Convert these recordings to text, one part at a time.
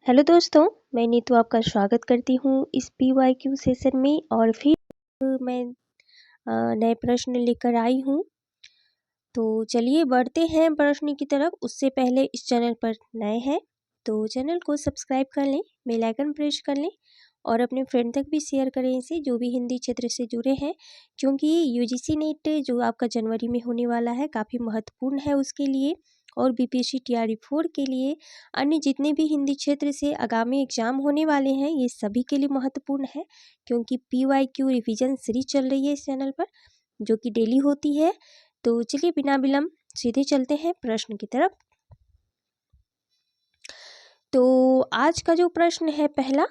Hello दोस्तों, मैं नीतू आपका स्वागत करती हूँ इस PYQ सेशन में और फिर मैं नए प्रश्न लेकर आई हूँ। तो चलिए बढ़ते हैं प्रश्न की तरफ। उससे पहले इस चैनल पर नए हैं तो चैनल को सब्सक्राइब कर लें, बेल आइकन प्रेस कर लें और अपने फ्रेंड तक भी शेयर करें इसे, जो भी हिंदी क्षेत्र से जुड़े हैं, क्योंकि UGC नेट जो आपका जनवरी में होने वाला है काफ़ी महत्वपूर्ण है उसके लिए। और BPSC TRE 4 के लिए अन्य जितने भी हिंदी क्षेत्र से आगामी एग्जाम होने वाले हैं ये सभी के लिए महत्वपूर्ण है, क्योंकि PYQ रिवीजन सीरीज चल रही है इस चैनल पर जो कि डेली होती है। तो चलिए बिना विलंब सीधे चलते हैं प्रश्न की तरफ। तो आज का जो प्रश्न है पहला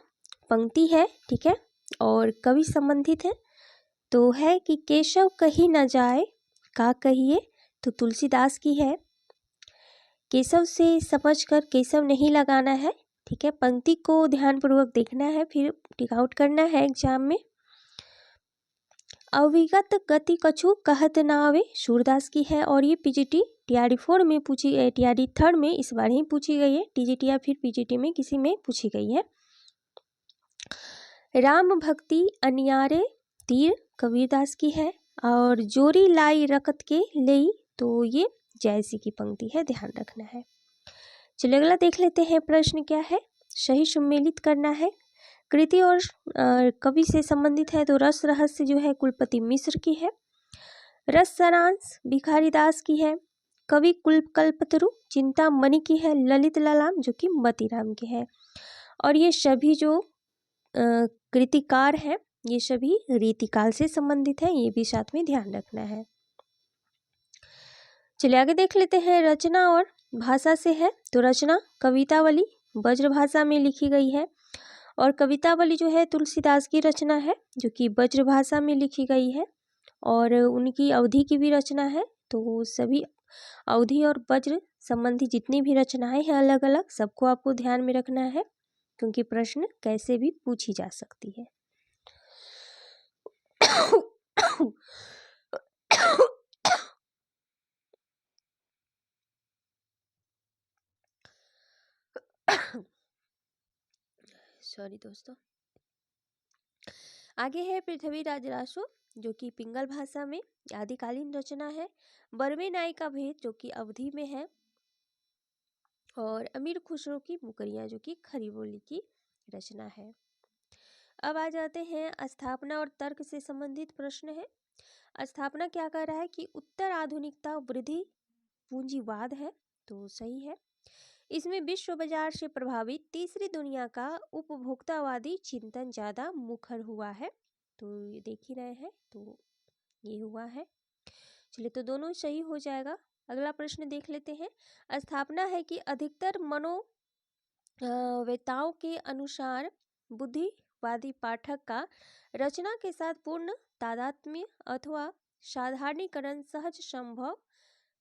पंक्ति है, ठीक है, और कवि संबंधित है। तो है कि केशव कहीं न जाए का कहिए, तो तुलसीदास की है। केशव से समझकर केशव नहीं लगाना है, ठीक है, पंक्ति को ध्यानपूर्वक देखना है, फिर टिक आउट करना है एग्जाम में। अविगत गति कछु कहत नावे, सूरदास की है और ये PGT TRE 4 में पूछी, TRE 3 में इस बार ही पूछी गई है। TGT या फिर PGT में किसी में पूछी गई है। राम भक्ति अनियारे तीर कबीरदास की है और जोरी लाई रकत के लेई, तो ये जैसी की पंक्ति है, ध्यान रखना है। चलिए अगला देख लेते हैं प्रश्न क्या है। सही सम्मिलित करना है। कृति और कवि से संबंधित है तो रस रहस्य जो है कुलपति मिश्र की है। रस सारांश भिखारी दास की है। कवि कल्पतरु चिंतामणि की है ललित लालाम जो कि मतीराम की है। और ये सभी जो कृतिकार हैं ये सभी रीतिकाल से संबंधित है, ये भी साथ में ध्यान रखना है। चलिए आगे देख लेते हैं। रचना और भाषा से है तो रचना कवितावली ब्रज भाषा में लिखी गई है और कवितावली जो है तुलसीदास की रचना है जो कि ब्रज भाषा में लिखी गई है और उनकी अवधि की भी रचना है। तो सभी अवधि और ब्रज संबंधी जितनी भी रचनाएं हैं अलग अलग, सबको आपको ध्यान में रखना है क्योंकि प्रश्न कैसे भी पूछी जा सकती है। सॉरी दोस्तों। आगे है पृथ्वीराज रासो जो कि पिंगल भाषा में आदिकालीन रचना है। बरवे नाई का भेद जो कि अवधि में है और अमीर खुसरो की मुकरियाँ जो कि खरी बोली की रचना है। अब आ जाते हैं स्थापना और तर्क से संबंधित प्रश्न है। स्थापना क्या कह रहा है कि उत्तर आधुनिकता वृद्धि पूंजीवाद है, तो सही है। इसमें विश्व बाजार से प्रभावित तीसरी दुनिया का उपभोक्तावादी चिंतन ज्यादा मुखर हुआ है, तो ये देख ही रहे हैं, तो ये हुआ है। चलिए तो दोनों सही हो जाएगा। अगला प्रश्न देख लेते हैं। स्थापना है कि अधिकतर वेताओं के अनुसार बुद्धिवादी पाठक का रचना के साथ पूर्ण तादात्म्य अथवा साधारणीकरण सहज संभव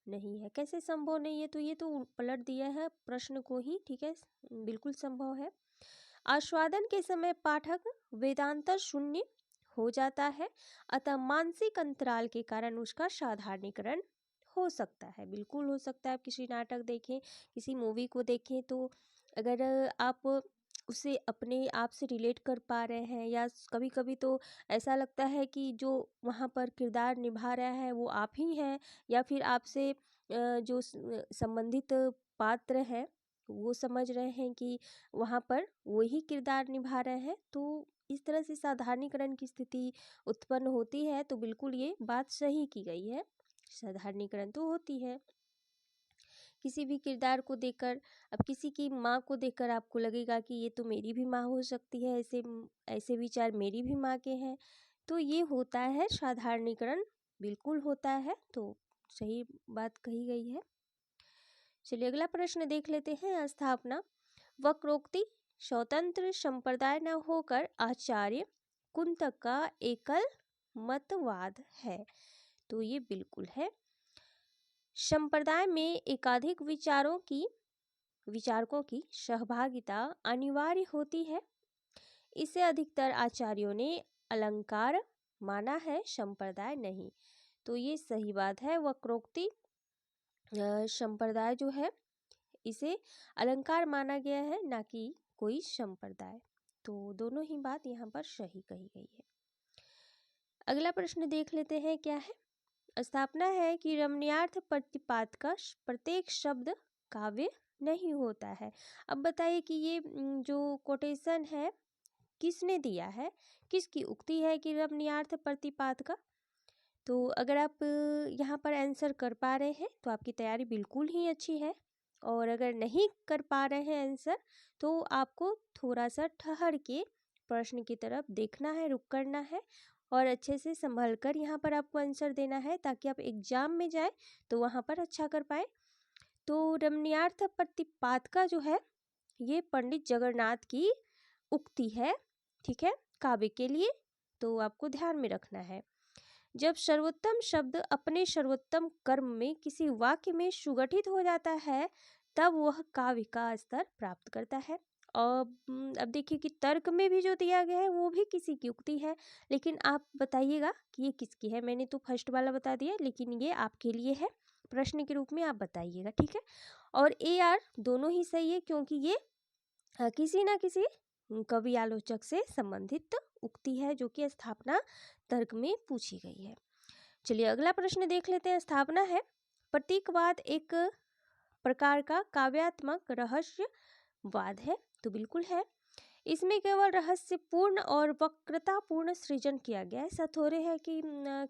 नहीं है। कैसे संभव नहीं है, तो ये तो पलट दिया है प्रश्न को ही, ठीक है, बिल्कुल संभव है। आस्वादन के समय पाठक वेदांतर शून्य हो जाता है, अतः मानसिक अंतराल के कारण उसका साधारणीकरण हो सकता है। बिल्कुल हो सकता है। आप किसी नाटक देखें, किसी मूवी को देखें, तो अगर आप उसे अपने आप से रिलेट कर पा रहे हैं या कभी कभी तो ऐसा लगता है कि जो वहाँ पर किरदार निभा रहा है वो आप ही हैं या फिर आपसे जो संबंधित पात्र है वो समझ रहे हैं कि वहाँ पर वही किरदार निभा रहे हैं, तो इस तरह से साधारणीकरण की स्थिति उत्पन्न होती है। तो बिल्कुल ये बात सही की गई है, साधारणीकरण तो होती है। किसी भी किरदार को देखकर, अब किसी की माँ को देखकर आपको लगेगा कि ये तो मेरी भी माँ हो सकती है, ऐसे ऐसे विचार मेरी भी माँ के हैं, तो ये होता है साधारणीकरण, बिल्कुल होता है। तो सही बात कही गई है। चलिए अगला प्रश्न देख लेते हैं। स्थापना वक्रोक्ति स्वतंत्र संप्रदाय न होकर आचार्य कुंतक का एकल मतवाद है, तो ये बिल्कुल है। संप्रदाय में एकाधिक विचारकों की सहभागिता अनिवार्य होती है। इसे अधिकतर आचार्यों ने अलंकार माना है, संप्रदाय नहीं, तो ये सही बात है। वक्रोक्ति संप्रदाय जो है इसे अलंकार माना गया है, ना कि कोई संप्रदाय। तो दोनों ही बात यहाँ पर सही कही गई है। अगला प्रश्न देख लेते हैं, क्या है। स्थापना है कि रमणीयार्थ प्रतिपाद का प्रत्येक शब्द काव्य नहीं होता है। अब बताइए कि ये जो कोटेशन है किसने दिया है, किसकी उक्ति है कि रमणीयार्थ प्रतिपाद का। तो अगर आप यहाँ पर आंसर कर पा रहे हैं तो आपकी तैयारी बिल्कुल ही अच्छी है, और अगर नहीं कर पा रहे हैं आंसर तो आपको थोड़ा सा ठहर के प्रश्न की तरफ देखना है, रुक करना है और अच्छे से संभल कर यहाँ पर आपको आंसर देना है, ताकि आप एग्जाम में जाए तो वहाँ पर अच्छा कर पाए। तो रमणीयार्थ प्रतिपाद का जो है ये पंडित जगन्नाथ की उक्ति है, ठीक है, काव्य के लिए। तो आपको ध्यान में रखना है, जब सर्वोत्तम शब्द अपने सर्वोत्तम कर्म में किसी वाक्य में सुगठित हो जाता है तब वह काव्य का स्तर प्राप्त करता है। अब देखिए कि तर्क में भी जो दिया गया है वो भी किसी की उक्ति है, लेकिन आप बताइएगा कि ये किसकी है। मैंने तो फर्स्ट वाला बता दिया, लेकिन ये आपके लिए है, प्रश्न के रूप में आप बताइएगा, ठीक है। और ए आर दोनों ही सही है, क्योंकि ये किसी ना किसी कवि आलोचक से संबंधित उक्ति है जो कि स्थापना तर्क में पूछी गई है। चलिए अगला प्रश्न देख लेते हैं। स्थापना है प्रतीकवाद एक प्रकार का काव्यात्मक रहस्यवाद है। तो बिल्कुल है, इसमें केवल रहस्यपूर्ण और वक्रतापूर्ण सृजन किया गया है। ऐसा थोड़े है कि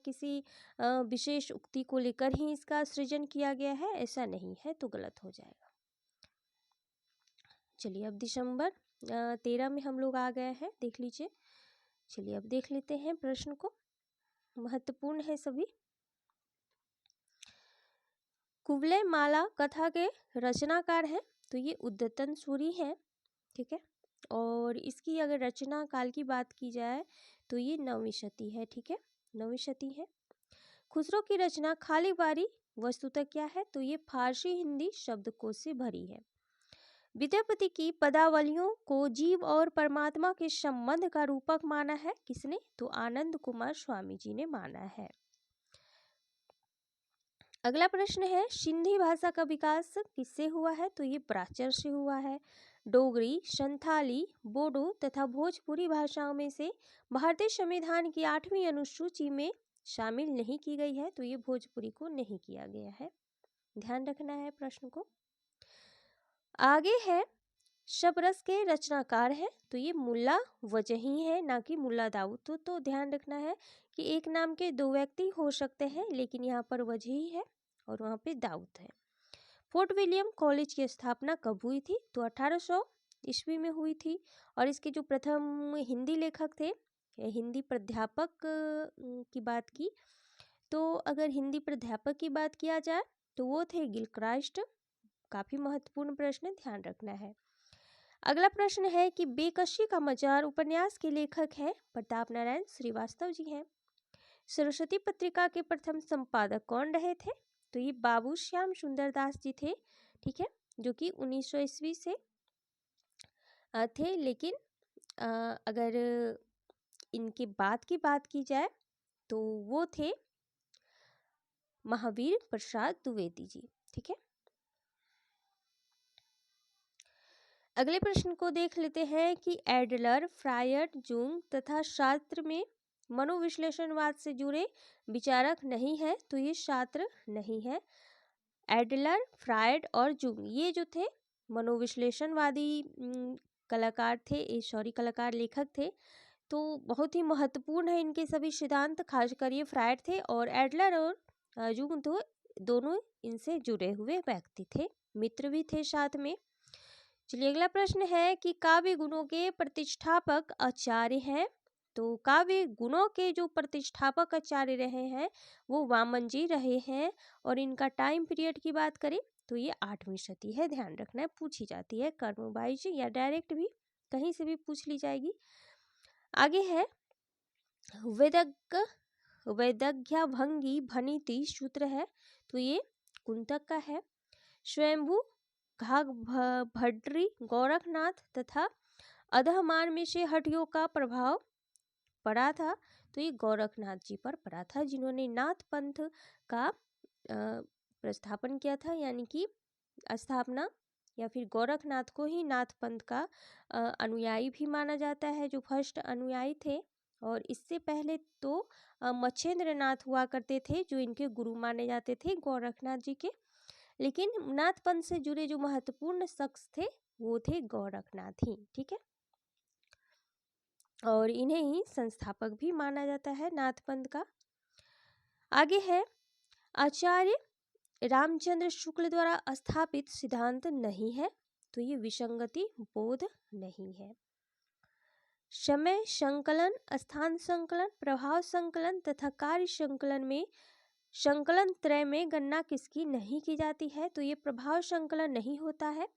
किसी विशेष उक्ति को लेकर ही इसका सृजन किया गया है, ऐसा नहीं है, तो गलत हो जाएगा। चलिए अब दिसंबर 13 में हम लोग आ गए हैं, देख लीजिए। चलिए अब देख लेते हैं प्रश्न को, महत्वपूर्ण है सभी। कुवलय माला कथा के रचनाकार हैं, तो ये उद्यतन सूरी हैं, ठीक है। और इसकी अगर रचना काल की बात की जाए तो ये 9वीं शती है, ठीक है, 9वीं शती है। खुसरो की रचना खाली बारी वस्तुतः क्या है, तो ये फारसी हिंदी शब्दकोश से भरी है। विद्यापति की पदावलियों को जीव और परमात्मा के संबंध का रूपक माना है, किसने, तो आनंद कुमार स्वामी जी ने माना है। अगला प्रश्न है, सिंधी भाषा का विकास किससे हुआ है, तो ये प्राचर से हुआ है। डोगरी, संथाली, बोडो तथा भोजपुरी भाषाओं में से भारतीय संविधान की 8वीं अनुसूची में शामिल नहीं की गई है, तो ये भोजपुरी को नहीं किया गया है, ध्यान रखना है प्रश्न को। आगे है, शबरस के रचनाकार हैं, तो ये मुल्ला वजही है, ना कि मुल्ला दाऊद। तो ध्यान रखना है कि एक नाम के दो व्यक्ति हो सकते हैं, लेकिन यहाँ पर वजही है और वहाँ पे दाऊद है। फोर्ट विलियम कॉलेज की स्थापना कब हुई थी, तो 1800 ईस्वी में हुई थी। और इसके जो प्रथम हिंदी लेखक थे, हिंदी प्राध्यापक की बात की, तो अगर हिंदी प्राध्यापक की बात किया जाए तो वो थे गिलक्राइस्ट। काफ़ी महत्वपूर्ण प्रश्न, ध्यान रखना है। अगला प्रश्न है कि बेकसी का मजार उपन्यास के लेखक हैं प्रताप नारायण श्रीवास्तव जी हैं। सरस्वती पत्रिका के प्रथम संपादक कौन रहे थे, तो ये बाबू श्याम सुंदर दास जी थे, ठीक है, जो कि 1900 ईस्वी से थे। लेकिन अगर इनके बाद की बात की जाए तो वो थे महावीर प्रसाद द्विवेदी जी, ठीक है। अगले प्रश्न को देख लेते हैं कि एडलर, फ्रायड, जुंग तथा शास्त्र में मनोविश्लेषणवाद से जुड़े विचारक नहीं है, तो ये शास्त्र नहीं है। एडलर, फ्रायड और जुंग ये जो थे मनोविश्लेषणवादी कलाकार थे, कलाकार लेखक थे। तो बहुत ही महत्वपूर्ण है इनके सभी सिद्धांत, खासकर ये फ्रायड थे, और एडलर और जुंग तो दोनों इनसे जुड़े हुए व्यक्ति थे, मित्र भी थे साथ में। चलिए अगला प्रश्न है कि काव्य गुणों के प्रतिष्ठापक आचार्य हैं, तो काव्य गुणों के जो प्रतिष्ठापक आचार्य रहे हैं वो वामन जी रहे हैं। और इनका टाइम पीरियड की बात करें तो ये 8वीं शती है, ध्यान रखना है, पूछी जाती है कर्म वाइज या डायरेक्ट भी, कहीं से भी पूछ ली जाएगी। आगे है, वैदग्ध्यभंगी भनिति सूत्र है, तो ये कुंतक का है। स्वयंभू, घाघ भड्री, गोरखनाथ तथा अधहमान में से हठयोग का प्रभाव पड़ा था, तो ये गोरखनाथ जी पर पड़ा था, जिन्होंने नाथ पंथ का प्रस्थापन किया था, यानी कि स्थापना या फिर गोरखनाथ को ही नाथ पंथ का अनुयायी भी माना जाता है, जो फर्स्ट अनुयायी थे। और इससे पहले तो मच्छेंद्र नाथ हुआ करते थे, जो इनके गुरु माने जाते थे गोरखनाथ जी के। लेकिन नाथ पंथ से जुड़े जो महत्वपूर्ण शख्स थे वो थे गोरखनाथ ही, ठीक है। और इन्हें ही संस्थापक भी माना जाता है नाथ पंथ का। आगे है, आचार्य रामचंद्र शुक्ल द्वारा स्थापित सिद्धांत नहीं है, तो ये विसंगति बोध नहीं है। समय संकलन, स्थान संकलन, प्रभाव संकलन तथा कार्य संकलन में संकलन त्रय में गणना किसकी नहीं की जाती है, तो ये प्रभाव संकलन नहीं होता है,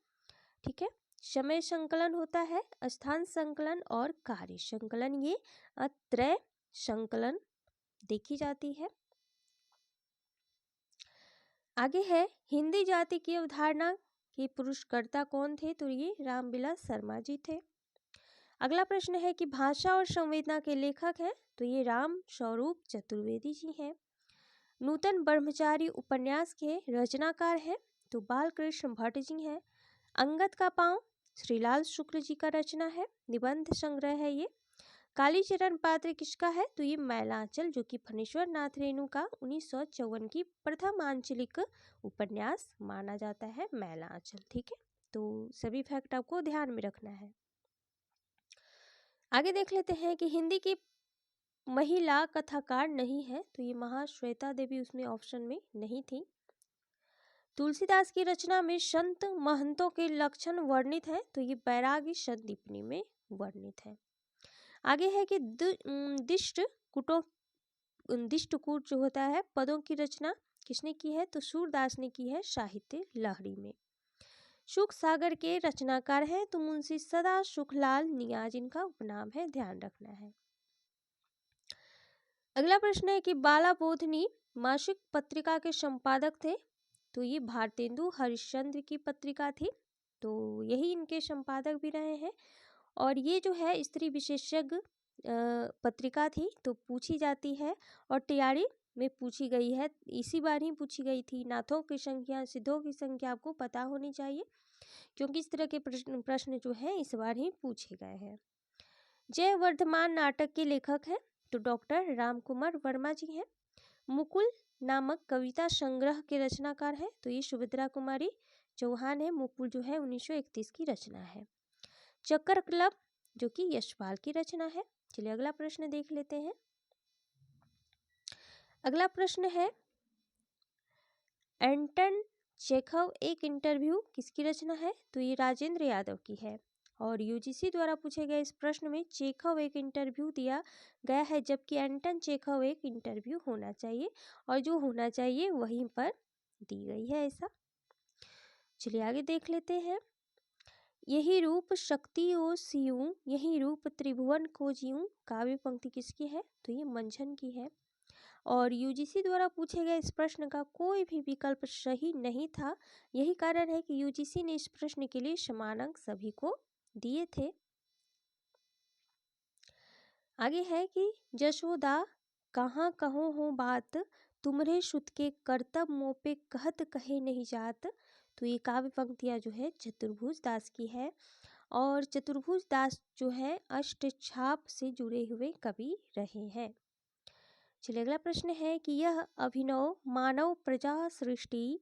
ठीक है। समय संकलन होता है, स्थान संकलन और कार्य संकलन, ये त्रय संकलन देखी जाती है। आगे है, हिंदी जाति की अवधारणा के पुरुषकर्ता कौन थे, तो ये रामविलास शर्मा जी थे। अगला प्रश्न है कि भाषा और संवेदना के लेखक हैं, तो ये राम स्वरूप चतुर्वेदी जी हैं। नूतन ब्रह्मचारी उपन्यास के रचनाकार हैं, तो बालकृष्ण भट्ट जी हैं। अंगद का पांव श्रीलाल शुक्ल जी का रचना है, निबंध संग्रह है ये। कालीचरण पात्र किसका है, तो ये मैलांचल, जो कि फणीश्वर नाथ रेणु का 1954 की प्रथम आंचलिक उपन्यास माना जाता है मैलांचल, ठीक है। तो सभी फैक्ट आपको ध्यान में रखना है। आगे देख लेते हैं कि हिंदी की महिला कथाकार नहीं है, तो ये महाश्वेता देवी उसमें ऑप्शन में नहीं थी। तुलसीदास की रचना में संत महंतों के लक्षण वर्णित हैं, तो ये बैरागी संदीपनी में वर्णित है। आगे है कि दिष्टकूट जो होता है पदों की रचना किसने की है, तो सूरदास ने की है साहित्य लहरी में। सुख सागर के रचनाकार हैं, तो मुंशी सदा सुखलाल नियाज इनका उपनाम है, ध्यान रखना है। अगला प्रश्न है कि बाला बोधनी मासिक पत्रिका के संपादक थे, तो ये भारतेंदु हरिश्चंद्र की पत्रिका थी, तो यही इनके संपादक भी रहे हैं। और ये जो है स्त्री विशेषज्ञ पत्रिका थी, तो पूछी जाती है और तैयारी में पूछी गई है, इसी बार ही पूछी गई थी। नाथों की संख्या, सिद्धों की संख्या आपको पता होनी चाहिए, क्योंकि इस तरह के प्रश्न जो है इस बार ही पूछे गए हैं। जय वर्धमान नाटक के लेखक हैं, तो डॉक्टर रामकुमार वर्मा जी हैं। मुकुल नामक कविता संग्रह के रचनाकार हैं, तो ये सुभद्रा कुमारी चौहान है। मुकुल जो है 1931 की रचना है। चक्कर क्लब जो कि यशपाल की रचना है। चलिए अगला प्रश्न देख लेते हैं। अगला प्रश्न है, एंटन चेखव एक इंटरव्यू किसकी रचना है, तो ये राजेंद्र यादव की है। और यूजीसी द्वारा पूछे गए इस प्रश्न में चेखव एक इंटरव्यू दिया गया है, जबकि एंटन चेखव एक इंटरव्यू होना चाहिए, और जो होना चाहिए वहीं पर दी गई है ऐसा। चलिए आगे देख लेते हैं। यही रूप शक्ति ओ सियूं, यही रूप त्रिभुवन को जीऊं, काव्य पंक्ति किसकी है, तो ये मंझन की है। और यूजीसी द्वारा पूछे गए इस प्रश्न का कोई भी विकल्प सही नहीं था, यही कारण है कि यूजीसी ने इस प्रश्न के लिए समान अंक सभी को दिए थे। आगे है कि जशोदा कहाँ कहो हो बात, तुमरे सुत के करतब मों पे कहत कहे नहीं जात, तो ये काव्य पंक्तियाँ जो है चतुर्भुज दास की है। और चतुर्भुज दास जो है अष्टछाप से जुड़े हुए कवि रहे हैं। चलिए अगला प्रश्न है कि यह अभिनव मानव प्रजा सृष्टि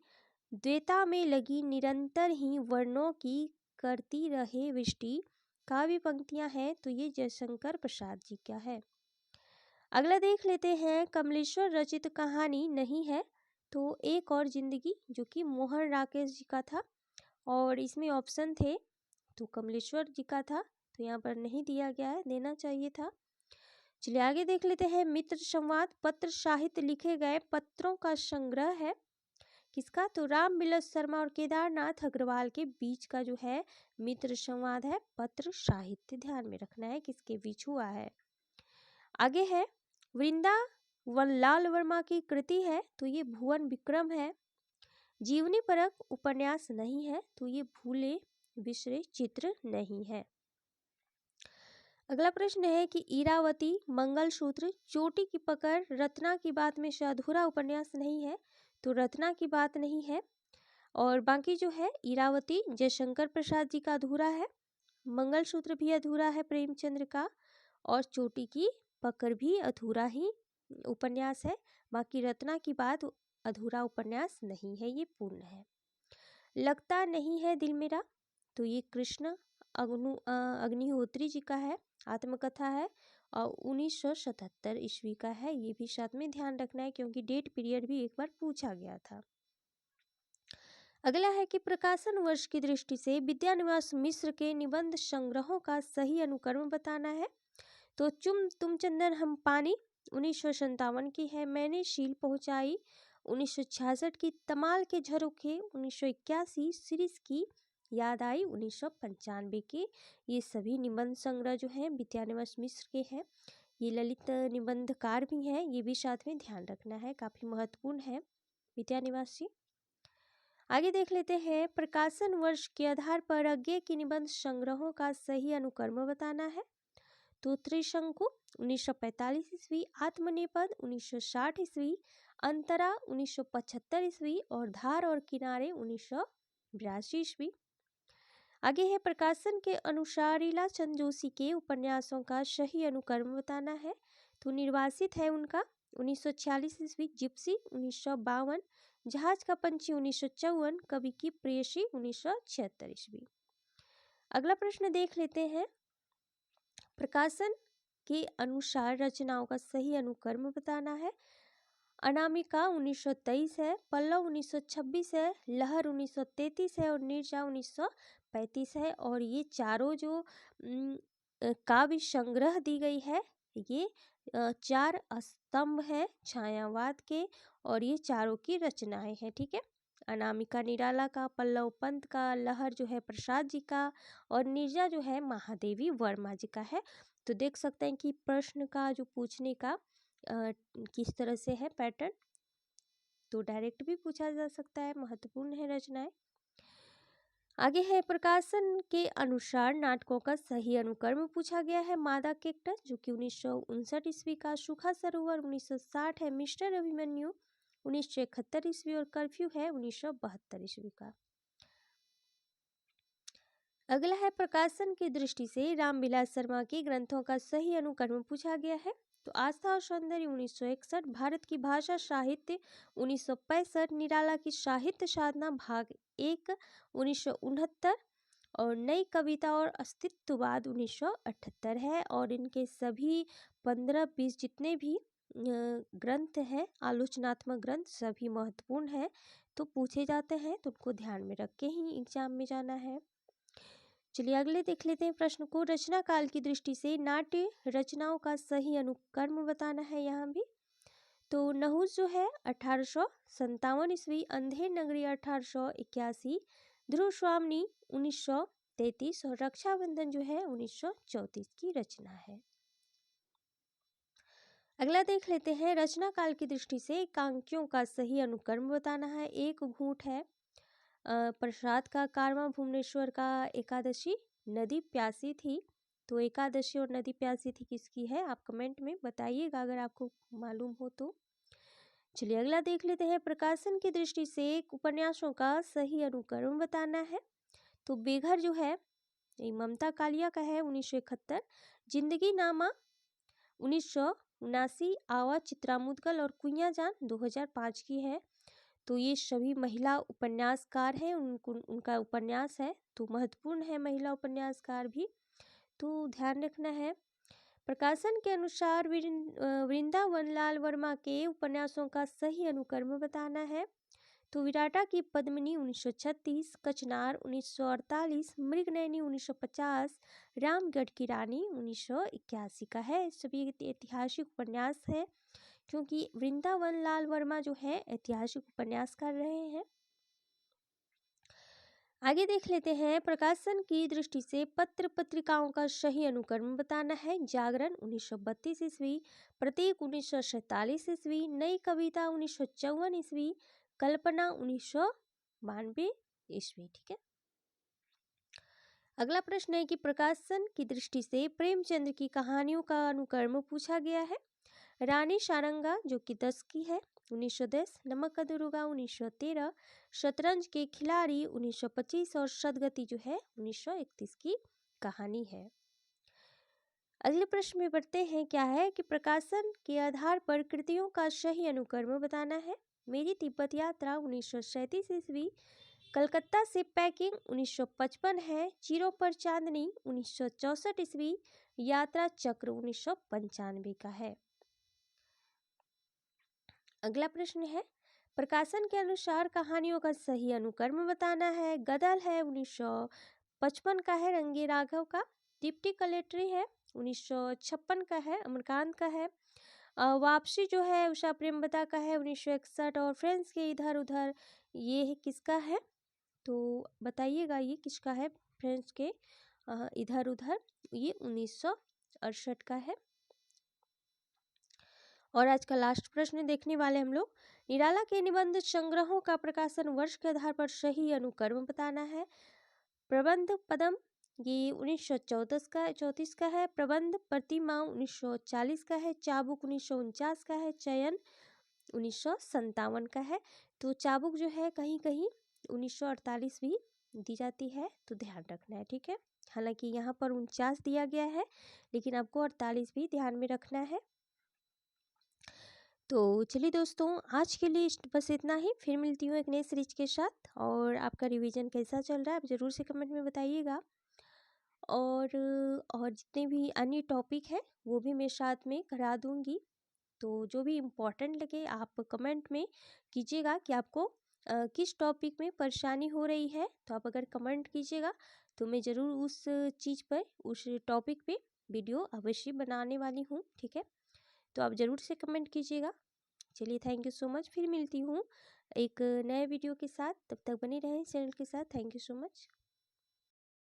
द्वैता में लगी निरंतर ही वर्णों की करती रहे वृष्टि, काव्य पंक्तियां हैं, तो ये जयशंकर प्रसाद जी का है। अगला देख लेते हैं, कमलेश्वर रचित कहानी नहीं है, तो एक और जिंदगी जो कि मोहन राकेश जी का था, और इसमें ऑप्शन थे तो कमलेश्वर जी का था, तो यहाँ पर नहीं दिया गया है, देना चाहिए था। चलिए आगे देख लेते हैं। मित्र संवाद पत्र साहित्य लिखे गए पत्रों का संग्रह है, किसका, तो रामविलास शर्मा और केदारनाथ अग्रवाल के बीच का जो है मित्र संवाद है पत्र साहित्य, ध्यान में रखना है किसके बीच हुआ है। आगे है, वृंदावनलाल वर्मा की कृति है, तो ये भुवन विक्रम है। जीवनी परक उपन्यास नहीं है, तो ये भूले बिसरे चित्र नहीं है। अगला प्रश्न है कि इरावती, मंगलसूत्र, चोटी की पकड़, रत्ना की बात में से अधूरा उपन्यास नहीं है, तो रत्ना की बात नहीं है। और बाकी जो है इरावती जयशंकर प्रसाद जी का अधूरा है, मंगलसूत्र भी अधूरा है प्रेमचंद्र का, और चोटी की पकड़ भी अधूरा ही उपन्यास है। बाकी रत्ना की बात अधूरा उपन्यास नहीं है, ये पूर्ण है। लगता नहीं है दिल मेरा, तो ये कृष्ण अग्निहोत्री जी का है, आत्मकथा है और 1977 ईस्वी का है। ये भी साथ में ध्यान रखना है क्योंकि डेट पीरियड भी एक बार पूछा गया था। अगला है कि प्रकाशन वर्ष की दृष्टि से विद्यानिवास मिश्र के निबंध संग्रहों का सही अनुक्रम बताना है। तो तुम चंदन हम पानी 1957 की है, मैंने शील पहुंचाई 1966 की, तमाल के झरोखे 1981, सीरीज की याद आई 1995 के। ये सभी निबंध संग्रह जो हैं विद्यानिवास मिश्र के हैं। ये ललित निबंधकार भी हैं, ये भी साथ में ध्यान रखना है, काफ़ी महत्वपूर्ण है विद्यानिवास जी। आगे देख लेते हैं, प्रकाशन वर्ष के आधार पर अज्ञेय की निबंध संग्रहों का सही अनुक्रम बताना है। तो त्रिशंकु 1945 ईस्वी, आत्मनेपद 1960 ईस्वी, अंतरा 1975 ईस्वी और धार और किनारे 1982 ईस्वी। आगे है, प्रकाशन के अनुसार लीला चंद जोशी के उपन्यासों का सही अनुक्रम बताना है। तो निर्वासित है उनका 1946 ईस्वी, जिप्सी 1952, जहाज का पंछी 1954, कवि की प्रेयसी 1976 ईस्वी। अगला प्रश्न देख लेते हैं, प्रकाशन के अनुसार रचनाओं का सही अनुक्रम बताना है। अनामिका 1923 है, पल्लव 1926 है, लहर 1933 है और नीरजा 1935 है। और ये चारों जो काव्य संग्रह दी गई है, ये 4 स्तंभ हैं छायावाद के और ये चारों की रचनाएं हैं। ठीक है, अनामिका निराला का, पल्लव पंत का, लहर जो है प्रसाद जी का और नीरजा जो है महादेवी वर्मा जी का है। तो देख सकते हैं कि प्रश्न का जो पूछने का किस तरह से है पैटर्न, तो डायरेक्ट भी पूछा जा सकता है, महत्वपूर्ण है रचनाएं। आगे है, प्रकाशन के अनुसार नाटकों का सही अनुक्रम पूछा गया है। मादा कैक्टस जो कि 1959 ईस्वी का, सूखा सरोवर 1960 है, मिस्टर अभिमन्यु 1971 ईस्वी और कर्फ्यू है 1972 ईस्वी का। अगला है, प्रकाशन की दृष्टि से रामविलास शर्मा के ग्रंथों का सही अनुक्रम पूछा गया है। तो आस्था और सौंदर्य 1961, भारत की भाषा साहित्य 1965, निराला की साहित्य साधना भाग 1 1969 और नई कविता और अस्तित्ववाद 1978 है। और इनके सभी 15-20 जितने भी ग्रंथ हैं, आलोचनात्मक ग्रंथ, सभी महत्वपूर्ण हैं, तो पूछे जाते हैं, तो उनको ध्यान में रख के ही एग्जाम में जाना है। चलिए अगले देख लेते हैं प्रश्न को, रचना काल की दृष्टि से नाट्य रचनाओं का सही अनुक्रम बताना है यहाँ भी। तो नहुस जो है 1857 ईस्वी, अंधेर नगरी 1881, ध्रुव स्वामिनी 1933 और रक्षाबंधन जो है 1934 की रचना है। अगला देख लेते हैं, रचना काल की दृष्टि से एकांकियों का सही अनुक्रम बताना है। एक घूंट है प्रसाद का, कारवां भुवनेश्वर का, एकादशी नदी प्यासी थी। तो एकादशी और नदी प्यासी थी किसकी है, आप कमेंट में बताइएगा अगर आपको मालूम हो तो। चलिए अगला देख लेते हैं, प्रकाशन की दृष्टि से उपन्यासों का सही अनुक्रम बताना है। तो बेघर जो है ये ममता कालिया का है 1971, जिंदगी नामा 1979, आवा चित्रा मुदगल और कुइया जान 2005 की है। तो ये सभी महिला उपन्यासकार हैं, उनका उपन्यास है, तो महत्वपूर्ण है महिला उपन्यासकार भी, तो ध्यान रखना है। प्रकाशन के अनुसार वृंदावन लाल वर्मा के उपन्यासों का सही अनुक्रम बताना है। तो विराटा की पद्मिनी 1936, कचनार 1948, मृगनयनी 1950, रामगढ़ की रानी 1981 का है। सभी ऐतिहासिक उपन्यास है क्योंकि वृंदावन लाल वर्मा जो है ऐतिहासिक उपन्यासकार रहे हैं। आगे देख लेते हैं, प्रकाशन की दृष्टि से पत्र पत्रिकाओं का सही अनुक्रम बताना है। जागरण 1932 ईस्वी, प्रतीक 1947 ईस्वी, नई कविता 1954 ईस्वी, कल्पना 1992 ईस्वी। ठीक है, अगला प्रश्न है कि प्रकाशन की दृष्टि से प्रेमचंद्र की कहानियों का अनुक्रम पूछा गया है। रानी सारंगा जो कि 10 की है, 1910, नमक का दरोगा 1913, शतरंज के खिलाड़ी 1925 और सदगति जो है 1931 की कहानी है। अगले प्रश्न में बढ़ते हैं। क्या है कि प्रकाशन के आधार पर कृतियों का सही अनुक्रम बताना है। मेरी तिब्बत यात्रा 1937 ईस्वी, कलकत्ता से पैकिंग 1955 है, चिरों पर चांदनी 1964 ईस्वी, यात्रा चक्र 1995 का है। अगला प्रश्न है, प्रकाशन के अनुसार कहानियों का सही अनुक्रम बताना है। गदल है 1955 का है, रंगे राघव का। डिप्टी कलेक्ट्री है 1956 का है, अमरकांत का है। वापसी जो है उषा प्रेमवता का है 1961, और फ्रेंड्स के इधर उधर ये किसका है, तो बताइएगा ये किसका है। फ्रेंड्स के इधर उधर ये 1968 का है। और आज का लास्ट प्रश्न देखने वाले हम लोग। निराला के निबंध संग्रहों का प्रकाशन वर्ष के आधार पर सही अनुक्रम बताना है। प्रबंध पदम ये 1934 का है। प्रबंध प्रतिमा 1940 का है। चाबुक 1949 का है। चयन 1957 का है। तो चाबुक जो है कहीं कहीं 1948 भी दी जाती है, तो ध्यान रखना है, ठीक है। हालांकि यहाँ पर 49 दिया गया है, लेकिन आपको 48 भी ध्यान में रखना है। तो चलिए दोस्तों, आज के लिए बस इतना ही। फिर मिलती हूँ एक नए सीरीज के साथ। और आपका रिवीजन कैसा चल रहा है आप ज़रूर से कमेंट में बताइएगा। और जितने भी अन्य टॉपिक है वो भी मैं साथ में करा दूँगी। तो जो भी इम्पोर्टेंट लगे आप कमेंट में कीजिएगा कि आपको किस टॉपिक में परेशानी हो रही है। तो आप अगर कमेंट कीजिएगा तो मैं ज़रूर उस चीज़ पर, उस टॉपिक पे वीडियो अवश्य बनाने वाली हूँ, ठीक है। तो आप ज़रूर से कमेंट कीजिएगा। चलिए, थैंक यू सो मच। फिर मिलती हूँ एक नए वीडियो के साथ। तब तक बने रहें चैनल के साथ। Thank you so much.